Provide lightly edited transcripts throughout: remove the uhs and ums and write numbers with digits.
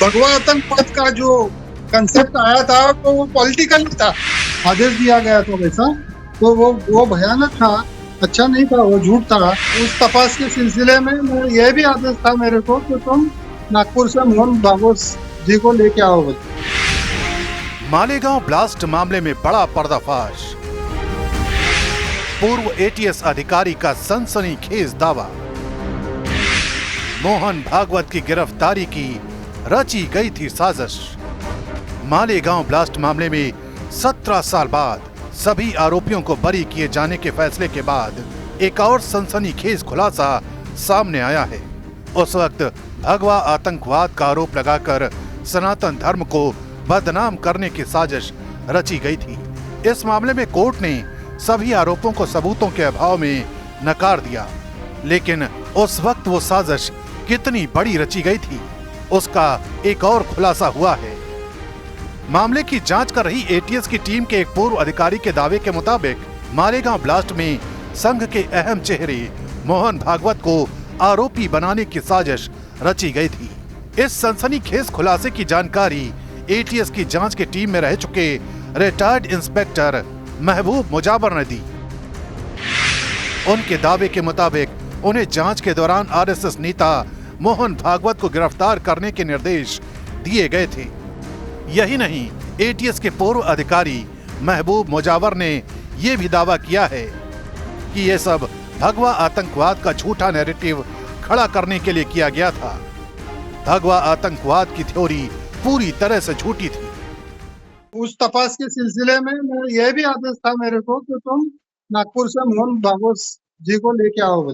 भगवा आतंकवाद का जो कंसेप्ट आया था तो वो पॉलिटिकल था। आदेश दिया गया था वैसा, तो वो भयानक था, अच्छा नहीं था, वो झूठ था। उस तपास के सिलसिले में यह भी आदेश था मेरे को कि तुम नागपुर से मोहन भागवत जी को लेके आओ। मालेगांव ब्लास्ट मामले में बड़ा पर्दाफाश। पूर्व एटीएस अधिकारी का सनसनीखेज दावा। मोहन भागवत की गिरफ्तारी की रची गई थी साजिश। मालेगांव ब्लास्ट मामले में 17 साल बाद सभी आरोपियों को बरी किए जाने के फैसले के बाद एक और सनसनीखेज खुलासा सामने आया है। उस वक्त भगवा आतंकवाद का आरोप लगाकर सनातन धर्म को बदनाम करने की साजिश रची गई थी। इस मामले में कोर्ट ने सभी आरोपों को सबूतों के अभाव में नकार दिया, लेकिन उस वक्त वो साजिश कितनी बड़ी रची गई थी उसका एक और खुलासा हुआ है। मामले की जांच कर रही एटीएस की टीम के एक पूर्व अधिकारी के दावे के मुताबिक मालेगांव ब्लास्ट में संघ के अहम चेहरे मोहन भागवत को आरोपी बनाने की साजिश रची गई थी। इस सनसनीखेज खुलासे की जानकारी एटीएस की जांच की टीम में रह चुके रिटायर्ड इंस्पेक्टर महबूब मुजावर ने दी। उनके दावे के मुताबिक उन्हें जांच के दौरान आरएसएस नेता मोहन भागवत को गिरफ्तार करने के निर्देश दिए गए थे। यही नहीं, एटीएस के पूर्व अधिकारी महबूब मुजावर ने यह भी दावा किया है कि यह सब भगवा आतंकवाद का झूठा नैरेटिव खड़ा करने के लिए किया गया था। भगवा आतंकवाद की थ्योरी पूरी तरह से झूठी थी। उस तपास के सिलसिले में यह भी आदेश था मेरे को कि तुम नागपुर से मोहन भागवत जी को लेके आओ।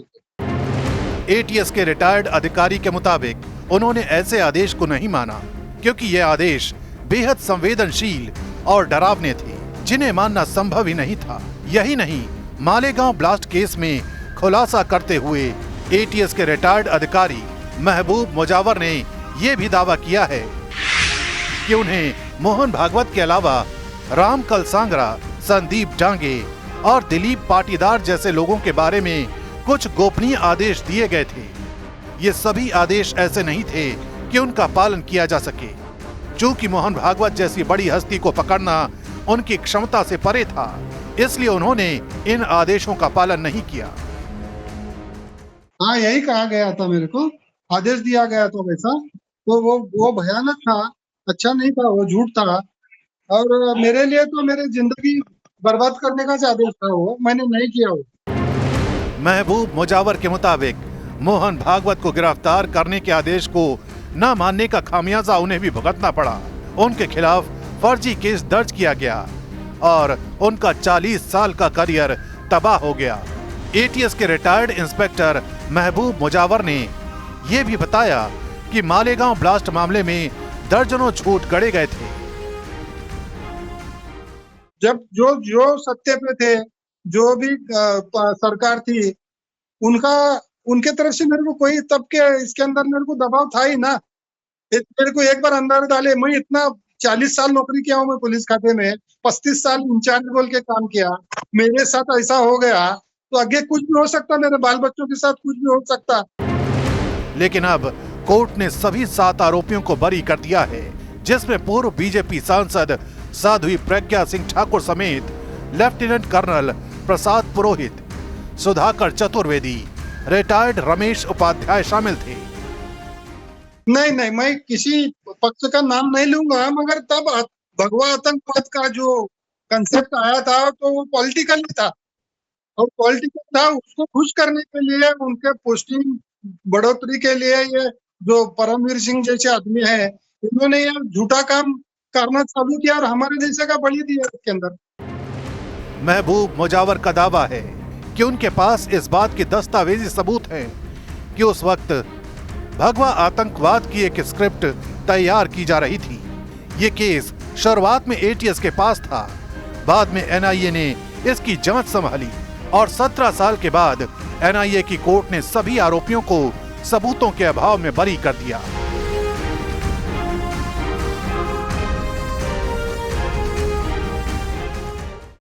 एटीएस के रिटायर्ड अधिकारी के मुताबिक उन्होंने ऐसे आदेश को नहीं माना क्योंकि ये आदेश बेहद संवेदनशील और डरावने थे, जिन्हें मानना संभव ही नहीं था। यही नहीं, मालेगांव ब्लास्ट केस में खुलासा करते हुए एटीएस के रिटायर्ड अधिकारी महबूब मुजावर ने यह भी दावा किया है कि उन्हें मोहन भागवत के अलावा राम कलसांगरा, संदीप डांगे और दिलीप पाटीदार जैसे लोगों के बारे में कुछ गोपनीय आदेश दिए गए थे। ये सभी आदेश ऐसे नहीं थे कि उनका पालन किया जा सके। चूंकि मोहन भागवत जैसी बड़ी हस्ती को पकड़ना उनकी क्षमता से परे था, इसलिए उन्होंने इन आदेशों का पालन नहीं किया। हाँ, यही कहा गया था मेरे को, आदेश दिया गया था वैसा, तो वो भयानक था, अच्छा नहीं था, वो झूठ था। और मेरे लिए तो मेरी जिंदगी बर्बाद करने का आदेश था, वो मैंने नहीं किया। वो महबूब मुजावर के मुताबिक मोहन भागवत को गिरफ्तार करने के आदेश को न मानने का खामियाजा उन्हें भी भुगतना पड़ा। उनके खिलाफ फर्जी केस दर्ज किया गया और उनका 40 साल का करियर तबाह हो गया। एटीएस के रिटायर्ड इंस्पेक्टर महबूब मुजावर ने यह भी बताया कि मालेगांव ब्लास्ट मामले में दर्जनों झूठ गढ़े गए थे। जब जो सत्य पे थे, जो भी सरकार थी, उनके तरफ से मेरे को कोई तब के इसके अंदर मेरे को दबाव था ही ना। मेरे को एक बार अंदर डाले, मैं इतना 40 साल नौकरी किया हूँ मैं पुलिस खाते में, 35 साल इंचार्ज बोल के काम किया, मेरे साथ ऐसा हो गया तो आगे कुछ भी हो सकता, मेरे बाल बच्चों के साथ कुछ भी हो सकता। लेकिन अब कोर्ट ने सभी 7 आरोपियों को बरी कर दिया है, जिसमें पूर्व बीजेपी सांसद साध्वी प्रज्ञा सिंह ठाकुर समेत lieutenant colonel Prasad Purohit, Sudhakar Chaturvedi, retired Ramesh Upadhyay शामिल थे। नहीं, मैं किसी पक्ष का नाम नहीं लूंगा, मगर तब भगवा आतंकवाद का जो कंसेप्ट आया था तो वो पॉलिटिकल था, और पॉलिटिकल था उसको खुश करने के लिए, उनके पोस्टिंग बढ़ोतरी के लिए ये जो परमवीर सिंह जैसे आदमी है, इन्होंने ये झूठा काम करना चालू किया और हमारे जैसे का बड़ी दिया इसके अंदर। महबूब मुजावर का दावा है कि उनके पास इस बात के दस्तावेजी सबूत हैं कि उस वक्त भगवा आतंकवाद की एक स्क्रिप्ट तैयार की जा रही थी। ये केस शुरुआत में एटीएस के पास था, बाद में एनआईए ने इसकी जांच संभाली और 17 साल के बाद एनआईए की कोर्ट ने सभी आरोपियों को सबूतों के अभाव में बरी कर दिया।